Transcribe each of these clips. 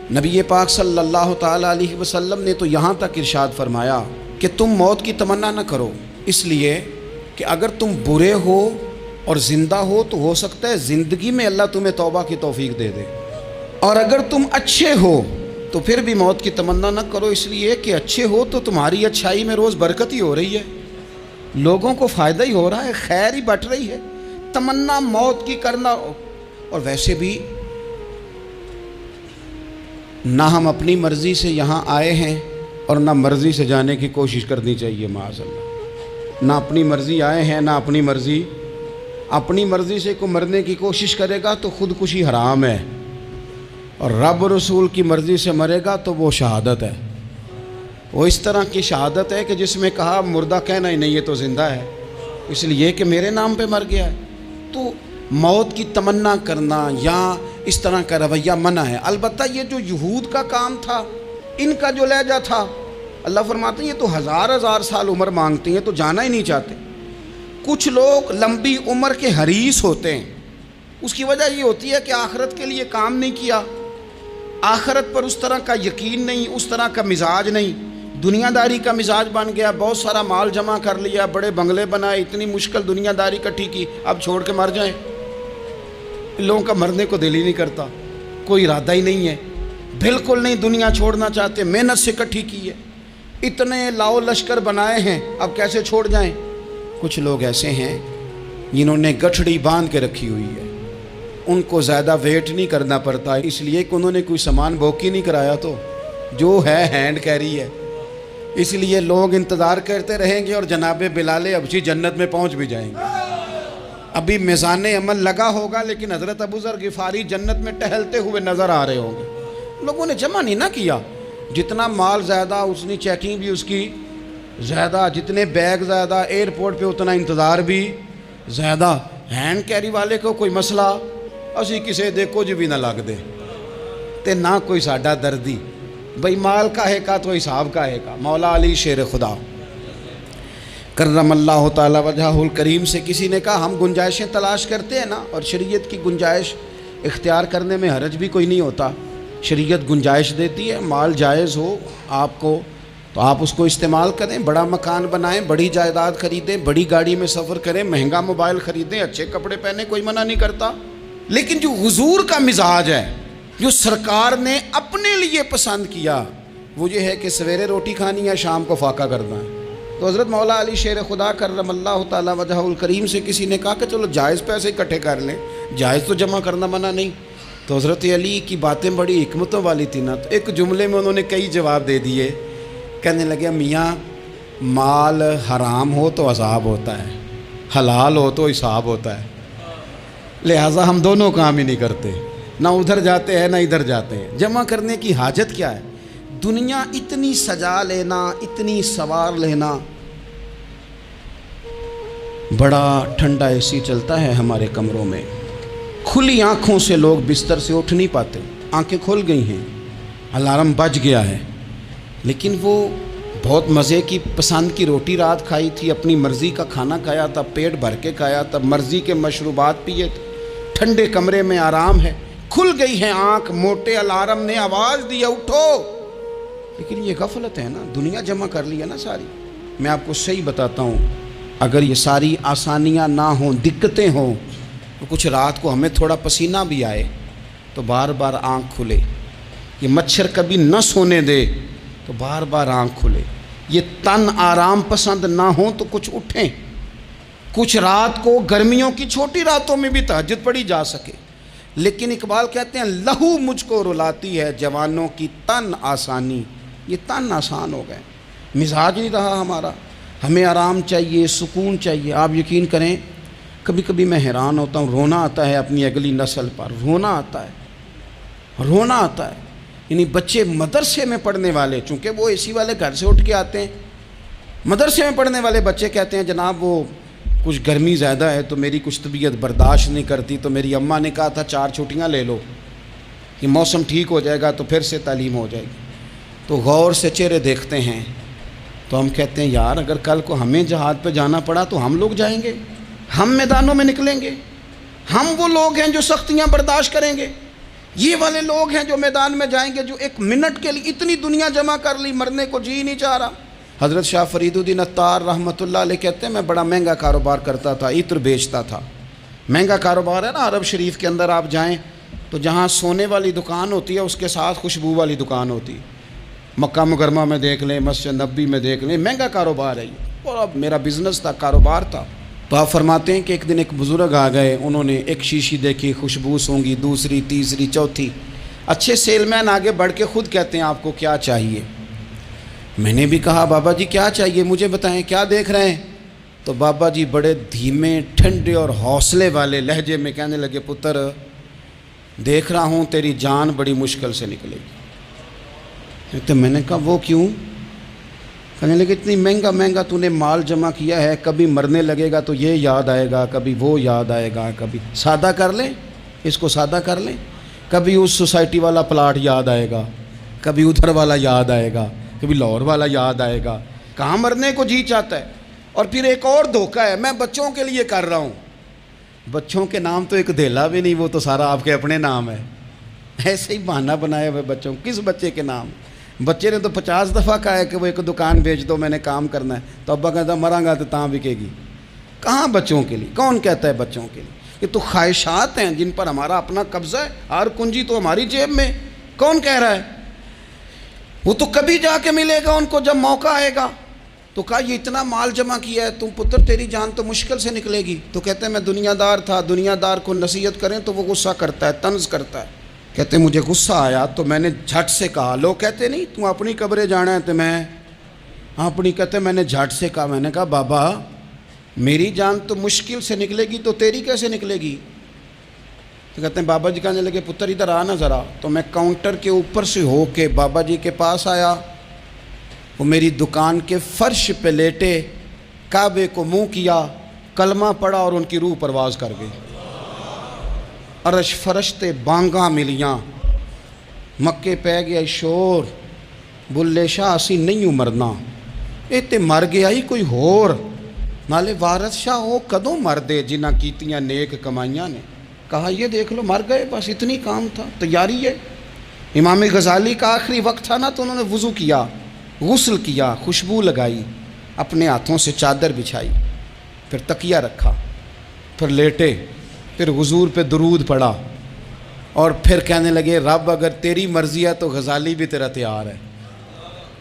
نبی پاک صلی اللہ تعالیٰ علیہ وسلم نے تو یہاں تک ارشاد فرمایا کہ تم موت کی تمنا نہ کرو، اس لیے کہ اگر تم برے ہو اور زندہ ہو سکتا ہے زندگی میں اللہ تمہیں توبہ کی توفیق دے دے، اور اگر تم اچھے ہو تو پھر بھی موت کی تمنا نہ کرو، اس لیے کہ اچھے ہو تو تمہاری اچھائی میں روز برکت ہی ہو رہی ہے، لوگوں کو فائدہ ہی ہو رہا ہے، خیر ہی بٹ رہی ہے، تمنا موت کی کرنا۔ اور ویسے بھی نہ ہم اپنی مرضی سے یہاں آئے ہیں اور نہ مرضی سے جانے کی کوشش کرنی چاہیے، معاذ اللہ، نہ اپنی مرضی آئے ہیں نہ اپنی مرضی سے کوئی مرنے کی کوشش کرے گا تو خودکشی حرام ہے، اور رب رسول کی مرضی سے مرے گا تو وہ شہادت ہے، وہ اس طرح کی شہادت ہے کہ جس میں کہا مردہ کہنا ہی نہیں، یہ تو زندہ ہے، اس لیے کہ میرے نام پہ مر گیا ہے۔ تو موت کی تمنا کرنا یا اس طرح کا رویہ منع ہے۔ البتہ یہ جو یہود کا کام تھا، ان کا جو لہجہ تھا، اللہ فرماتے ہیں یہ تو ہزار سال عمر مانگتی ہیں تو جانا ہی نہیں چاہتے۔ کچھ لوگ لمبی عمر کے حریص ہوتے ہیں، اس کی وجہ یہ ہوتی ہے کہ آخرت کے لیے کام نہیں کیا، آخرت پر اس طرح کا یقین نہیں، اس طرح کا مزاج نہیں، دنیا داری کا مزاج بن گیا، بہت سارا مال جمع کر لیا، بڑے بنگلے بنائے، اتنی مشکل دنیا داری کٹھی کی، اب چھوڑ کے مر جائیں۔ لوگوں کا مرنے کو دل ہی نہیں کرتا، کوئی ارادہ ہی نہیں ہے، بالکل نہیں دنیا چھوڑنا چاہتے، محنت سے کٹھی کی ہے، اتنے لاؤ لشکر بنائے ہیں، اب کیسے چھوڑ جائیں۔ کچھ لوگ ایسے ہیں جنہوں نے گٹھڑی باندھ کے رکھی ہوئی ہے، ان کو زیادہ ویٹ نہیں کرنا پڑتا، اس لیے کہ انہوں نے کوئی سامان بوکی نہیں کرایا، تو جو ہے ہینڈ کیری ہے، اس لیے لوگ انتظار کرتے رہیں گے اور جناب بلال حبشی جنت میں پہنچ بھی جائیں گے۔ ابھی میزان عمل لگا ہوگا لیکن حضرت ابو ذر غفاری جنت میں ٹہلتے ہوئے نظر آ رہے ہوں گے۔ لوگوں نے جمع نہیں نہ کیا، جتنا مال زیادہ اتنی چیکنگ بھی اس کی زیادہ، جتنے بیگ زیادہ، ایئرپورٹ پہ اتنا انتظار بھی زیادہ۔ ہینڈ کیری والے کو کوئی مسئلہ اسی کسے دے کچھ بھی نہ لگ دے تے نہ کوئی ساڈا دردی، بھئی مال کا ہے کا تو حساب کا ہے کا۔ مولا علی شیر خدا کرم اللہ تعالی وجہہ الکریم سے کسی نے کہا ہم گنجائشیں تلاش کرتے ہیں نا، اور شریعت کی گنجائش اختیار کرنے میں حرج بھی کوئی نہیں ہوتا، شریعت گنجائش دیتی ہے، مال جائز ہو آپ کو تو آپ اس کو استعمال کریں، بڑا مکان بنائیں، بڑی جائیداد خریدیں، بڑی گاڑی میں سفر کریں، مہنگا موبائل خریدیں، اچھے کپڑے پہنیں، کوئی منع نہیں کرتا۔ لیکن جو حضور کا مزاج ہے، جو سرکار نے اپنے لیے پسند کیا، وہ یہ ہے کہ سویرے روٹی کھانی ہے، شام کو فاقہ کرنا ہے۔ تو حضرت مولا علی شیر خدا کرم اللہ تعالی وجہہ الکریم سے کسی نے کہا کہ چلو جائز پیسے اکٹھے کر لیں، جائز تو جمع کرنا منع نہیں۔ تو حضرت علی کی باتیں بڑی حکمتوں والی تھی نا، تو ایک جملے میں انہوں نے کئی جواب دے دیے، کہنے لگے میاں مال حرام ہو تو عذاب ہوتا ہے، حلال ہو تو حساب ہوتا ہے، لہٰذا ہم دونوں کام ہی نہیں کرتے، نہ ادھر جاتے ہیں نہ ادھر جاتے ہیں۔ جمع کرنے کی حاجت کیا ہے؟ دنیا اتنی سجا لینا، اتنی سوار لینا، بڑا ٹھنڈا اے سی چلتا ہے ہمارے کمروں میں، کھلی آنکھوں سے لوگ بستر سے اٹھ نہیں پاتے، آنکھیں کھل گئی ہیں، الارم بج گیا ہے، لیکن وہ بہت مزے کی پسند کی روٹی رات کھائی تھی، اپنی مرضی کا کھانا کھایا تھا، پیٹ بھر کے کھایا تھا، مرضی کے مشروبات پیے تھے، ٹھنڈے کمرے میں آرام ہے، کھل گئی ہے آنکھ، موٹے الارم نے آواز دیا اٹھو، لیکن یہ غفلت ہے نا، دنیا جمع کر لی ہے نا ساری۔ میں آپ کو صحیح بتاتا ہوں، اگر یہ ساری آسانیاں نہ ہوں، دقتیں ہوں، تو کچھ رات کو ہمیں تھوڑا پسینہ بھی آئے تو بار بار آنکھ کھلے، یہ مچھر کبھی نہ سونے دے تو بار بار آنکھ کھلے، یہ تن آرام پسند نہ ہوں تو کچھ اٹھیں، کچھ رات کو گرمیوں کی چھوٹی راتوں میں بھی تہجد پڑھی جا سکے۔ لیکن اقبال کہتے ہیں لہو مجھ کو رلاتی ہے جوانوں کی تن آسانی، یہ تن آسان ہو گئے، مزاج نہیں رہا ہمارا، ہمیں آرام چاہیے، سکون چاہیے۔ آپ یقین کریں کبھی کبھی میں حیران ہوتا ہوں، رونا آتا ہے اپنی اگلی نسل پر، رونا آتا ہے، یعنی بچے مدرسے میں پڑھنے والے، چونکہ وہ اے سی والے گھر سے اٹھ کے آتے ہیں، مدرسے میں پڑھنے والے بچے کہتے ہیں جناب وہ کچھ گرمی زیادہ ہے تو میری کچھ طبیعت برداشت نہیں کرتی، تو میری اماں نے کہا تھا 4 چھٹیاں لے لو کہ موسم ٹھیک ہو جائے گا تو پھر سے تعلیم ہو جائے گی۔ تو غور سے چہرے دیکھتے ہیں تو ہم کہتے ہیں یار اگر کل کو ہمیں جہاد پہ جانا پڑا تو ہم لوگ جائیں گے، ہم میدانوں میں نکلیں گے، ہم وہ لوگ ہیں جو سختیاں برداشت کریں گے، یہ والے لوگ ہیں جو میدان میں جائیں گے، جو ایک منٹ کے لیے اتنی دنیا جمع کر لی، مرنے کو جی نہیں چاہ رہا۔ حضرت شاہ فرید الدین عطار رحمۃ اللہ علیہ کہتے ہیں میں بڑا مہنگا کاروبار کرتا تھا، عطر بیچتا تھا۔ مہنگا کاروبار ہے نا، عرب شریف کے اندر آپ جائیں تو جہاں سونے والی دکان ہوتی ہے اس کے ساتھ خوشبو والی دکان ہوتی ہے۔ مکہ مکرمہ میں دیکھ لیں، مسجد نبوی میں دیکھ لیں، مہنگا کاروبار ہے یہ، اور اب میرا بزنس تھا، کاروبار تھا۔ تو آپ فرماتے ہیں کہ ایک دن ایک بزرگ آ گئے، انہوں نے ایک شیشی دیکھی، خوشبو سونگی، دوسری، تیسری، چوتھی۔ اچھے سیل مین آگے بڑھ کے خود کہتے ہیں آپ کو کیا چاہیے؟ میں نے بھی کہا بابا جی کیا چاہیے مجھے بتائیں، کیا دیکھ رہے ہیں؟ تو بابا جی بڑے دھیمے، ٹھنڈے اور حوصلے والے لہجے میں کہنے لگے، پتر دیکھ رہا ہوں تیری جان بڑی مشکل سے نکلے گی۔ تو میں نے کہا وہ کیوں؟ کہنے لگے اتنی مہنگا تو نے مال جمع کیا ہے، کبھی مرنے لگے گا تو یہ یاد آئے گا، کبھی وہ یاد آئے گا، کبھی سادہ کر لیں، اس کو سادہ کر لیں، کبھی اس سوسائٹی والا پلاٹ یاد آئے گا، کبھی ادھر والا یاد آئے گا، کبھی لاہور والا یاد آئے گا، کہاں مرنے کو جی چاہتا ہے۔ اور پھر ایک اور دھوکہ ہے، میں بچوں کے لیے کر رہا ہوں، بچوں کے نام تو ایک دھیلا بھی نہیں، وہ تو سارا آپ کے اپنے نام ہے۔ ایسے ہی بہانہ بنایا ہوئے بچوں، کس بچے کے نام؟ بچے نے تو 50 دفعہ کہا ہے کہ وہ ایک دکان بیچ دو، میں نے کام کرنا ہے، تو ابا کہتا مراں گا تو تاں بکے گی۔ کہاں بچوں کے لیے؟ کون کہتا ہے بچوں کے لیے؟ یہ تو خواہشات ہیں جن پر ہمارا اپنا قبضہ ہے، ہر کنجی تو ہماری جیب میں، کون کہہ رہا ہے؟ وہ تو کبھی جا کے ملے گا ان کو جب موقع آئے گا۔ تو کہا یہ اتنا مال جمع کیا ہے تم پتر، تیری جان تو مشکل سے نکلے گی۔ تو کہتے ہیں میں دنیا دار تھا، دنیا دار کو نصیحت کریں تو وہ غصہ کرتا ہے، طنز کرتا ہے۔ کہتے ہیں مجھے غصہ آیا تو میں نے جھٹ سے کہا، لوگ کہتے نہیں تم اپنی قبریں جانا ہے تو میں اپنی، کہتے میں نے جھٹ سے کہا، میں نے کہا بابا میری جان تو مشکل سے نکلے گی تو تیری کیسے نکلے گی؟ تو کہتے ہیں بابا جی کہنے لگے پتر ادھر آنا ذرا۔ تو میں کاؤنٹر کے اوپر سے ہو کے بابا جی کے پاس آیا، وہ میری دکان کے فرش پہ لیٹے، کعبے کو منہ کیا، کلمہ پڑھا اور ان کی روح پرواز کر گئی۔ عرش فرشتے بانگاں ملیاں، مکے پہ گیا شور، بلے شاہ اسی نہیں مرنا، اے تے مر گیا ہی کوئی ہور، نالے وارث شاہ وہ کدوں مر دے جنہ کیتیاں نیک کمائیاں نے۔ کہا یہ دیکھ لو مر گئے، بس اتنی کام تھا، تیاری ہے۔ امام غزالی کا آخری وقت تھا نا، تو انہوں نے وضو کیا، غسل کیا، خوشبو لگائی، اپنے ہاتھوں سے چادر بچھائی، پھر تکیہ رکھا، پھر لیٹے، پھر حضور پہ درود پڑھا، اور پھر کہنے لگے رب اگر تیری مرضی ہے تو غزالی بھی تیرا تیار ہے۔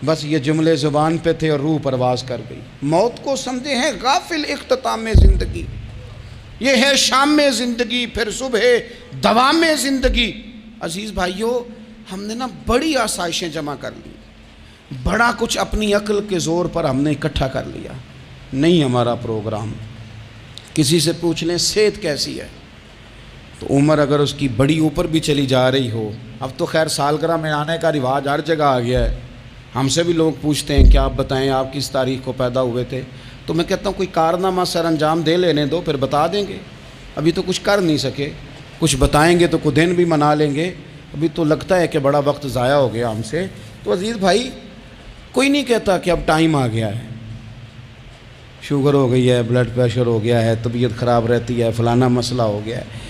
بس یہ جملے زبان پہ تھے اور روح پرواز کر گئی۔ موت کو سمجھے ہیں غافل اختتام زندگی، یہ ہے شام میں زندگی، پھر صبح دوام میں زندگی۔ عزیز بھائیو، ہم نے نا بڑی آسائشیں جمع کر لی، بڑا کچھ اپنی عقل کے زور پر ہم نے اکٹھا کر لیا۔ نہیں ہمارا پروگرام، کسی سے پوچھ لیں صحت کیسی ہے، تو عمر اگر اس کی بڑی اوپر بھی چلی جا رہی ہو، اب تو خیر سالگرہ میں آنے کا رواج ہر جگہ آ گیا ہے، ہم سے بھی لوگ پوچھتے ہیں کہ آپ بتائیں آپ کس تاریخ کو پیدا ہوئے تھے، تو میں کہتا ہوں کوئی کارنامہ سر انجام دے لینے دو، پھر بتا دیں گے۔ ابھی تو کچھ کر نہیں سکے، کچھ بتائیں گے تو کوئی دن بھی منا لیں گے، ابھی تو لگتا ہے کہ بڑا وقت ضائع ہو گیا ہم سے۔ تو عزیز بھائی، کوئی نہیں کہتا کہ اب ٹائم آ گیا ہے، شوگر ہو گئی ہے، بلڈ پریشر ہو گیا ہے، طبیعت خراب رہتی ہے، فلانا مسئلہ ہو گیا ہے۔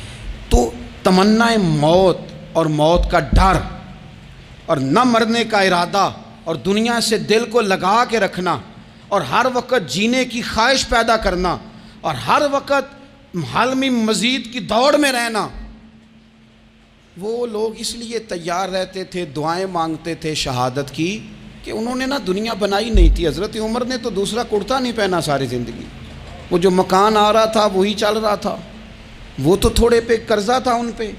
تو تمنا موت اور موت کا ڈر اور نہ مرنے کا ارادہ اور دنیا سے دل کو لگا کے رکھنا اور ہر وقت جینے کی خواہش پیدا کرنا اور ہر وقت حالمی مزید کی دوڑ میں رہنا، وہ لوگ اس لیے تیار رہتے تھے، دعائیں مانگتے تھے شہادت کی، کہ انہوں نے نا دنیا بنائی نہیں تھی۔ حضرت عمر نے تو دوسرا کرتا نہیں پہنا ساری زندگی، وہ جو مکان آ رہا تھا وہی چل رہا تھا، وہ تو تھوڑے پہ قرضہ تھا ان پہ،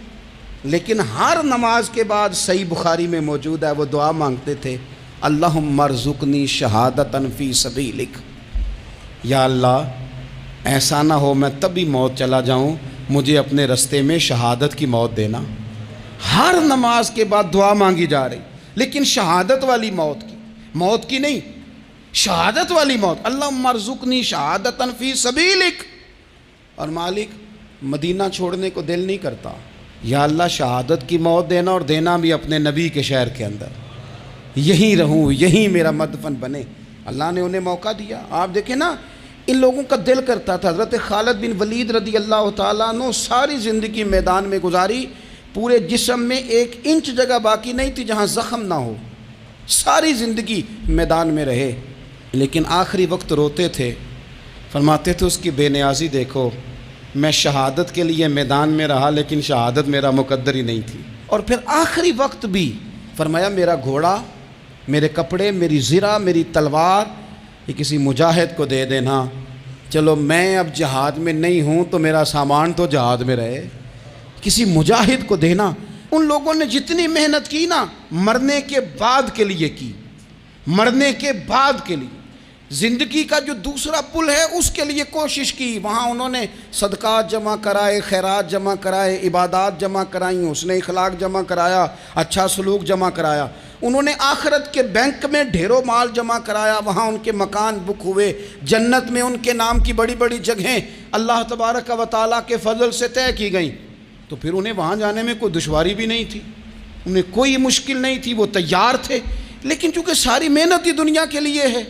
لیکن ہر نماز کے بعد صحیح بخاری میں موجود ہے وہ دعا مانگتے تھے، اللہم ارزقنی شہادتا فی سبیلک، یا اللہ ایسا نہ ہو میں تب بھی موت چلا جاؤں، مجھے اپنے رستے میں شہادت کی موت دینا۔ ہر نماز کے بعد دعا مانگی جا رہی، لیکن شہادت والی موت کی نہیں، شہادت والی موت، اللہم ارزقنی شہادتا فی سبیلک۔ اور مالک مدینہ چھوڑنے کو دل نہیں کرتا، یا اللہ شہادت کی موت دینا، اور دینا بھی اپنے نبی کے شہر کے اندر، یہیں رہوں، یہیں میرا مدفن بنے۔ اللہ نے انہیں موقع دیا۔ آپ دیکھیں نا، ان لوگوں کا دل کرتا تھا۔ حضرت خالد بن ولید رضی اللہ تعالیٰ عنہ ساری زندگی میدان میں گزاری، پورے جسم میں 1 انچ جگہ باقی نہیں تھی جہاں زخم نہ ہو، ساری زندگی میدان میں رہے، لیکن آخری وقت روتے تھے، فرماتے تھے اس کی بے نیازی دیکھو، میں شہادت کے لیے میدان میں رہا لیکن شہادت میرا مقدر ہی نہیں تھی۔ اور پھر آخری وقت بھی فرمایا میرا گھوڑا، میرے کپڑے، میری زرہ، میری تلوار یہ کسی مجاہد کو دے دینا، چلو میں اب جہاد میں نہیں ہوں تو میرا سامان تو جہاد میں رہے، کسی مجاہد کو دینا۔ ان لوگوں نے جتنی محنت کی نا مرنے کے بعد کے لیے کی، مرنے کے بعد کے لیے، زندگی کا جو دوسرا پل ہے اس کے لیے کوشش کی، وہاں انہوں نے صدقات جمع کرائے، خیرات جمع کرائے، عبادات جمع کرائیں، حسن اخلاق جمع کرایا، اچھا سلوک جمع کرایا، انہوں نے آخرت کے بینک میں ڈھیروں مال جمع کرایا، وہاں ان کے مکان بک ہوئے، جنت میں ان کے نام کی بڑی بڑی جگہیں اللہ تبارک و تعالیٰ کے فضل سے طے کی گئیں، تو پھر انہیں وہاں جانے میں کوئی دشواری بھی نہیں تھی، انہیں کوئی مشکل نہیں تھی، وہ تیار تھے، لیکن چونکہ ساری محنت ہی دنیا کے لیے ہے،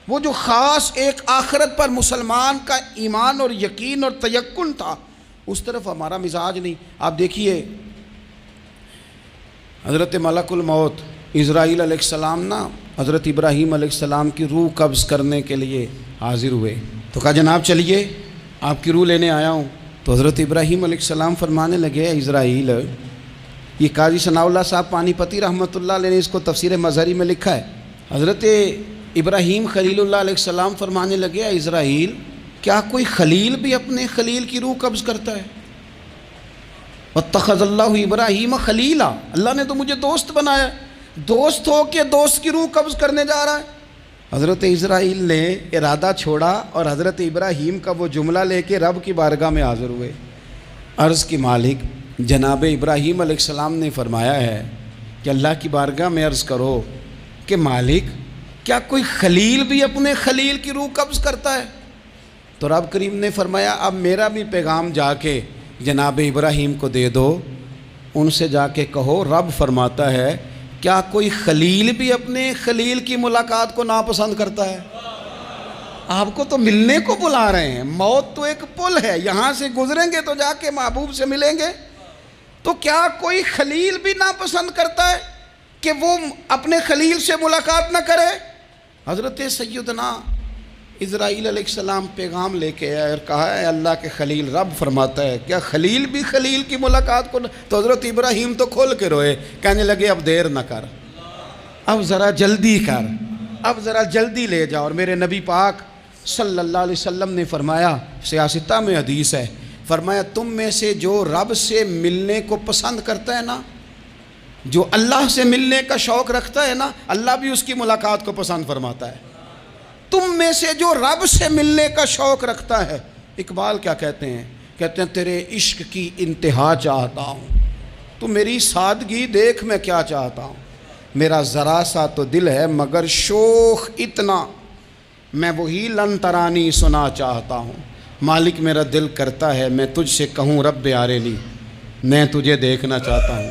وہ جو خاص ایک آخرت پر مسلمان کا ایمان اور یقین اور تیقن تھا اس طرف ہمارا مزاج نہیں۔ آپ دیکھیے حضرت ملک الموت اسرائیل علیہ السلام نا حضرت ابراہیم علیہ السلام کی روح قبض کرنے کے لیے حاضر ہوئے، تو کہا جناب چلیے آپ کی روح لینے آیا ہوں۔ تو حضرت ابراہیم علیہ السلام فرمانے لگے اسرائیل، یہ قاضی ثناء اللہ صاحب پانی پتی رحمۃ اللہ علیہ نے اس کو تفسیر مظہری میں لکھا ہے، حضرت ابراہیم خلیل اللہ علیہ السلام فرمانے لگے اسرائیل کیا کوئی خلیل بھی اپنے خلیل کی روح قبض کرتا ہے؟ واتخذ اللہ ابراہیم خلیلا، اللہ نے تو مجھے دوست بنایا، دوست ہو کے دوست کی روح قبض کرنے جا رہا ہے۔ حضرت اسرائیل نے ارادہ چھوڑا اور حضرت ابراہیم کا وہ جملہ لے کے رب کی بارگاہ میں حاضر ہوئے، عرض کی مالک جناب ابراہیم علیہ السلام نے فرمایا ہے کہ اللہ کی بارگاہ میں عرض کرو کہ مالک کیا کوئی خلیل بھی اپنے خلیل کی روح قبض کرتا ہے؟ تو رب کریم نے فرمایا اب میرا بھی پیغام جا کے جناب ابراہیم کو دے دو، ان سے جا کے کہو رب فرماتا ہے کیا کوئی خلیل بھی اپنے خلیل کی ملاقات کو ناپسند کرتا ہے؟ آپ کو تو ملنے کو بلا رہے ہیں، موت تو ایک پل ہے، یہاں سے گزریں گے تو جا کے محبوب سے ملیں گے، تو کیا کوئی خلیل بھی ناپسند کرتا ہے کہ وہ اپنے خلیل سے ملاقات نہ کرے؟ حضرت سیدنا اسرائیل علیہ السلام پیغام لے کے آئے اور کہا ہے اللہ کے خلیل رب فرماتا ہے کیا خلیل بھی خلیل کی ملاقات کو تو حضرت ابراہیم تو کھول کے روئے، کہنے لگے اب دیر نہ کر، اب ذرا جلدی کر، اب ذرا جلدی لے جا۔ اور میرے نبی پاک صلی اللہ علیہ وسلم نے فرمایا، سیاستہ میں حدیث ہے، فرمایا تم میں سے جو رب سے ملنے کو پسند کرتا ہے نا، جو اللہ سے ملنے کا شوق رکھتا ہے نا، اللہ بھی اس کی ملاقات کو پسند فرماتا ہے۔ تم میں سے جو رب سے ملنے کا شوق رکھتا ہے، اقبال کیا کہتے ہیں؟ کہتے ہیں تیرے عشق کی انتہا چاہتا ہوں، تو میری سادگی دیکھ میں کیا چاہتا ہوں، میرا ذرا سا تو دل ہے مگر شوق اتنا، میں وہی لن ترانی سنا چاہتا ہوں، مالک میرا دل کرتا ہے میں تجھ سے کہوں رب آرینی، میں تجھے دیکھنا چاہتا ہوں،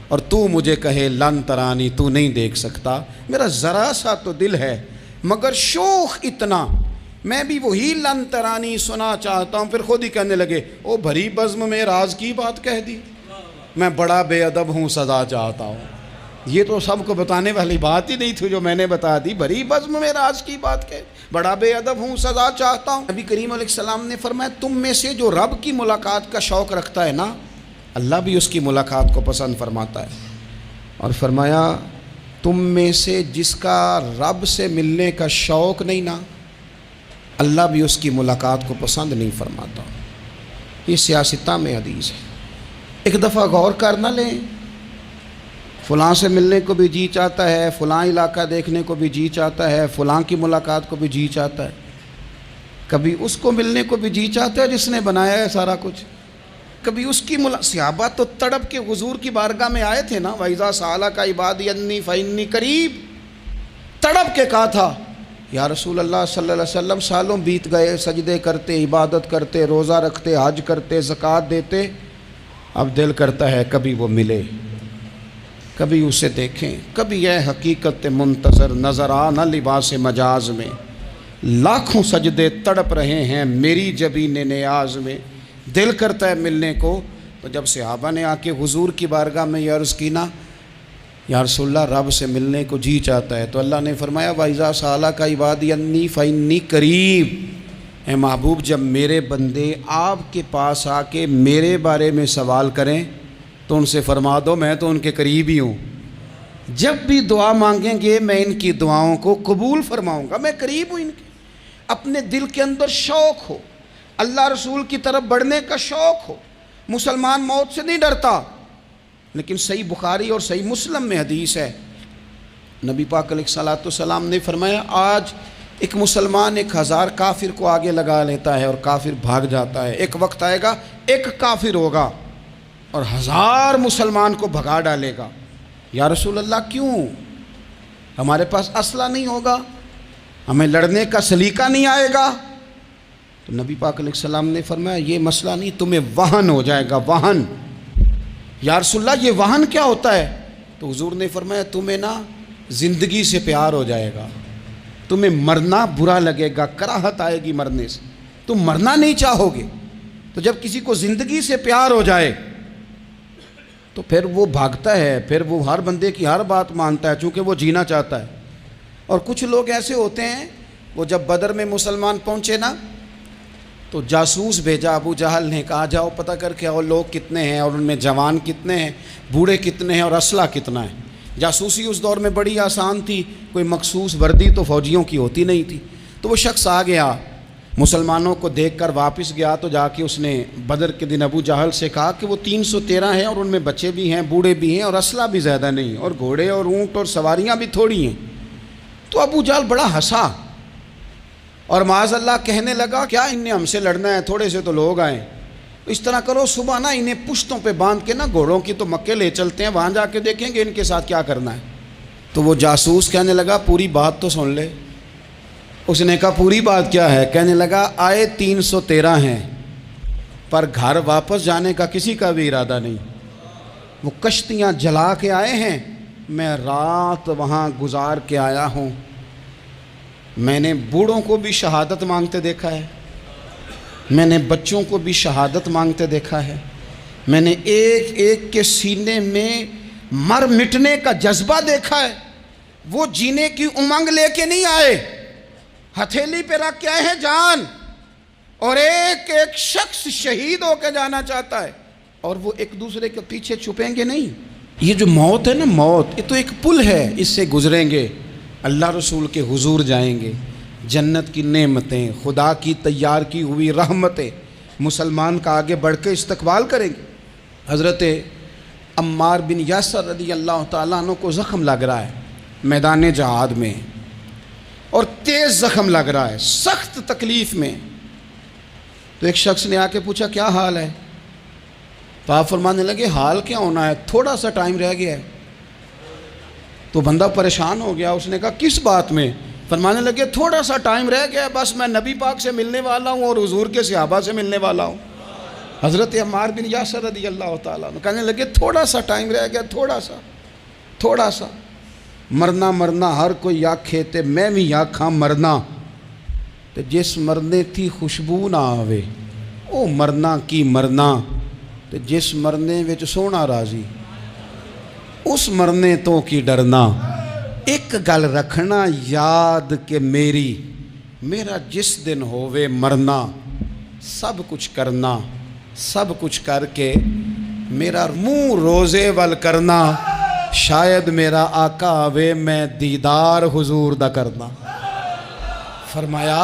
اور تو مجھے کہے لن ترانی تو نہیں دیکھ سکتا، میرا ذرا سا تو دل ہے مگر شوق اتنا، میں بھی وہی لن ترانی سنا چاہتا ہوں۔ پھر خود ہی کہنے لگے او بھری بزم میں راز کی بات کہہ دی، میں بڑا بے ادب ہوں سزا چاہتا ہوں۔ یہ تو سب کو بتانے والی بات ہی نہیں تھی جو میں نے بتا دی، بھری بزم میں راز کی بات کہہ، بڑا بے ادب ہوں سزا چاہتا ہوں۔ نبی کریم علیہ السلام نے فرمایا تم میں سے جو رب کی ملاقات کا شوق رکھتا ہے نا، اللہ بھی اس کی ملاقات کو پسند فرماتا ہے۔ اور فرمایا تم میں سے جس کا رب سے ملنے کا شوق نہیں نا، اللہ بھی اس کی ملاقات کو پسند نہیں فرماتا۔ یہ سیاستہ میں حدیث ہے، ایک دفعہ غور کر نہ لیں، فلاں سے ملنے کو بھی جی چاہتا ہے، فلاں علاقہ دیکھنے کو بھی جی چاہتا ہے، فلاں کی ملاقات کو بھی جی چاہتا ہے، کبھی اس کو ملنے کو بھی جی چاہتا ہے جس نے بنایا ہے سارا کچھ، کبھی اس کی صحابہ تو تڑپ کے حضور کی بارگاہ میں آئے تھے نا، وَإِذَا سَأَلَكَ عِبَادِي عَنِّي فَإِنِّي قَرِيبٌ، تڑپ کے کہا تھا یا رسول اللہ صلی اللہ علیہ وسلم سالوں بیت گئے، سجدے کرتے، عبادت کرتے، روزہ رکھتے، حج کرتے، زکوٰۃ دیتے، اب دل کرتا ہے کبھی وہ ملے، کبھی اسے دیکھیں، کبھی اے حقیقت منتظر نظر آ نہ لباس مجاز میں، لاکھوں سجدے تڑپ رہے ہیں میری جبین نیاز میں، دل کرتا ہے ملنے کو تو جب صحابہ نے آ کے حضور کی بارگاہ میں یہ عرض کی نا یا رسول اللہ رب سے ملنے کو جی چاہتا ہے، تو اللہ نے فرمایا وَإِذَا سَأَلَكَ عِبَادِي عَنِّي فَإِنِّي قَرِيبٌ، اے محبوب جب میرے بندے آپ کے پاس آ کے میرے بارے میں سوال کریں تو ان سے فرما دو میں تو ان کے قریب ہی ہوں، جب بھی دعا مانگیں گے میں ان کی دعاؤں کو قبول فرماؤں گا، میں قریب ہوں ان کے۔ اپنے دل کے اندر شوق ہو، اللہ رسول کی طرف بڑھنے کا شوق ہو، مسلمان موت سے نہیں ڈرتا۔ لیکن صحیح بخاری اور صحیح مسلم میں حدیث ہے، نبی پاک علیہ الصلوۃ والسلام نے فرمایا آج ایک مسلمان 1000 کافر کو آگے لگا لیتا ہے اور کافر بھاگ جاتا ہے، ایک وقت آئے گا ایک کافر ہوگا اور 1000 مسلمان کو بھگا ڈالے گا۔ یا رسول اللہ کیوں؟ ہمارے پاس اسلحہ نہیں ہوگا، ہمیں لڑنے کا سلیقہ نہیں آئے گا۔ تو نبی پاک علیہ السلام نے فرمایا یہ مسئلہ نہیں، تمہیں وہن ہو جائے گا، وہن۔ یا رسول اللہ یہ وہن کیا ہوتا ہے؟ تو حضور نے فرمایا تمہیں نا زندگی سے پیار ہو جائے گا، تمہیں مرنا برا لگے گا، کراہت آئے گی مرنے سے، تم مرنا نہیں چاہو گے۔ تو جب کسی کو زندگی سے پیار ہو جائے تو پھر وہ بھاگتا ہے، پھر وہ ہر بندے کی ہر بات مانتا ہے چونکہ وہ جینا چاہتا ہے۔ اور کچھ لوگ ایسے ہوتے ہیں وہ جب بدر میں مسلمان پہنچے نا تو جاسوس بھیجا ابو جہل نے، کہا جاؤ پتہ کر کے اور لوگ کتنے ہیں اور ان میں جوان کتنے ہیں، بوڑھے کتنے ہیں اور اسلحہ کتنا ہے۔ جاسوسی اس دور میں بڑی آسان تھی، کوئی مخصوص وردی تو فوجیوں کی ہوتی نہیں تھی۔ تو وہ شخص آ گیا، مسلمانوں کو دیکھ کر واپس گیا تو جا کے اس نے بدر کے دن ابو جہل سے کہا کہ وہ 313 ہیں اور ان میں بچے بھی ہیں، بوڑھے بھی ہیں اور اسلحہ بھی زیادہ نہیں، اور گھوڑے اور اونٹ اور سواریاں بھی تھوڑی ہیں۔ تو ابو جہل بڑا ہنسا اور معاذ اللہ کہنے لگا کیا ان نے ہم سے لڑنا ہے، تھوڑے سے تو لوگ آئیں، اس طرح کرو صبح نا انہیں پشتوں پہ باندھ کے نا گھوڑوں کی تو مکے لے چلتے ہیں، وہاں جا کے دیکھیں گے ان کے ساتھ کیا کرنا ہے۔ تو وہ جاسوس کہنے لگا پوری بات تو سن لے۔ اس نے کہا پوری بات کیا ہے؟ کہنے لگا آئے 313 ہیں پر گھر واپس جانے کا کسی کا بھی ارادہ نہیں، وہ کشتیاں جلا کے آئے ہیں، میں رات وہاں گزار کے آیا ہوں، میں نے بوڑھوں کو بھی شہادت مانگتے دیکھا ہے، میں نے بچوں کو بھی شہادت مانگتے دیکھا ہے، میں نے ایک ایک کے سینے میں مر مٹنے کا جذبہ دیکھا ہے، وہ جینے کی امنگ لے کے نہیں آئے، ہتھیلی پہ رکھ کے آئے ہیں جان، اور ایک ایک شخص شہید ہو کے جانا چاہتا ہے، اور وہ ایک دوسرے کے پیچھے چھپیں گے نہیں۔ یہ جو موت ہے نا، موت یہ تو ایک پل ہے، اس سے گزریں گے، اللہ رسول کے حضور جائیں گے، جنت کی نعمتیں، خدا کی تیار کی ہوئی رحمتیں، مسلمان کا آگے بڑھ کے استقبال کریں گے۔ حضرت عمار بن یاسر رضی اللہ تعالیٰ عنہ کو زخم لگ رہا ہے میدان جہاد میں، اور تیز زخم لگ رہا ہے، سخت تکلیف میں۔ تو ایک شخص نے آ کے پوچھا کیا حال ہے؟ تو آپ فرمانے لگے حال کیا ہونا ہے، تھوڑا سا ٹائم رہ گیا ہے۔ تو بندہ پریشان ہو گیا، اس نے کہا کس بات میں؟ فرمانے لگے تھوڑا سا ٹائم رہ گیا ہے، بس میں نبی پاک سے ملنے والا ہوں اور حضور کے صحابہ سے ملنے والا ہوں۔ حضرت عمار بن یاسر رضی اللہ تعالیٰ عنہ کہنے لگے تھوڑا سا ٹائم رہ گیا، تھوڑا سا مرنا مرنا ہر کوئی آکھے تے میں بھی آکھاں مرنا، تے جس مرنے تھی خوشبو نہ آوے او مرنا کی مرنا، تے جس مرنے وچ سونا راضی اس مرنے تو کی ڈرنا۔ ایک گل رکھنا یاد کہ میرا جس دن ہووے مرنا، سب کچھ کرنا، سب کچھ کر کے میرا منہ روزے ول کرنا، شاید میرا آقا آوے میں دیدار حضور دا کرنا۔ فرمایا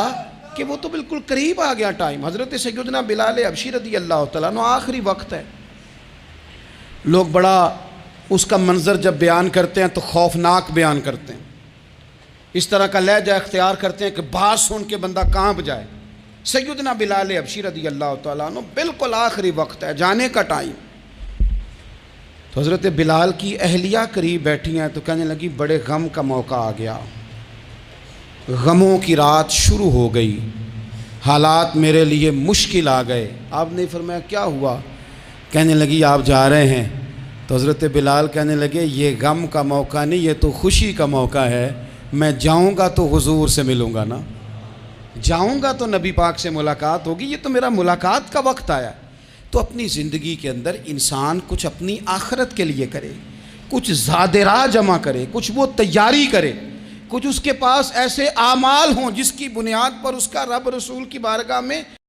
کہ وہ تو بالکل قریب آ گیا ٹائم۔ حضرت سیدنا بلال حبشی رضی اللہ تعالیٰ عنہ آخری وقت ہے، لوگ بڑا اس کا منظر جب بیان کرتے ہیں تو خوفناک بیان کرتے ہیں، اس طرح کا لہجہ اختیار کرتے ہیں کہ بات سن کے بندہ کانپ جائے۔ سیدنا بلال حبشی رضی اللہ تعالیٰ عنہ بالکل آخری وقت ہے، جانے کا ٹائم۔ تو حضرت بلال کی اہلیہ قریب بیٹھی ہیں تو کہنے لگی بڑے غم کا موقع آ گیا، غموں کی رات شروع ہو گئی، حالات میرے لیے مشکل آ گئے۔ آپ نے فرمایا کیا ہوا؟ کہنے لگی آپ جا رہے ہیں؟ تو حضرت بلال کہنے لگے یہ غم کا موقع نہیں، یہ تو خوشی کا موقع ہے، میں جاؤں گا تو حضور سے ملوں گا نا، جاؤں گا تو نبی پاک سے ملاقات ہوگی، یہ تو میرا ملاقات کا وقت آیا۔ تو اپنی زندگی کے اندر انسان کچھ اپنی آخرت کے لیے کرے، کچھ زادراہ جمع کرے، کچھ وہ تیاری کرے، کچھ اس کے پاس ایسے اعمال ہوں جس کی بنیاد پر اس کا رب رسول کی بارگاہ میں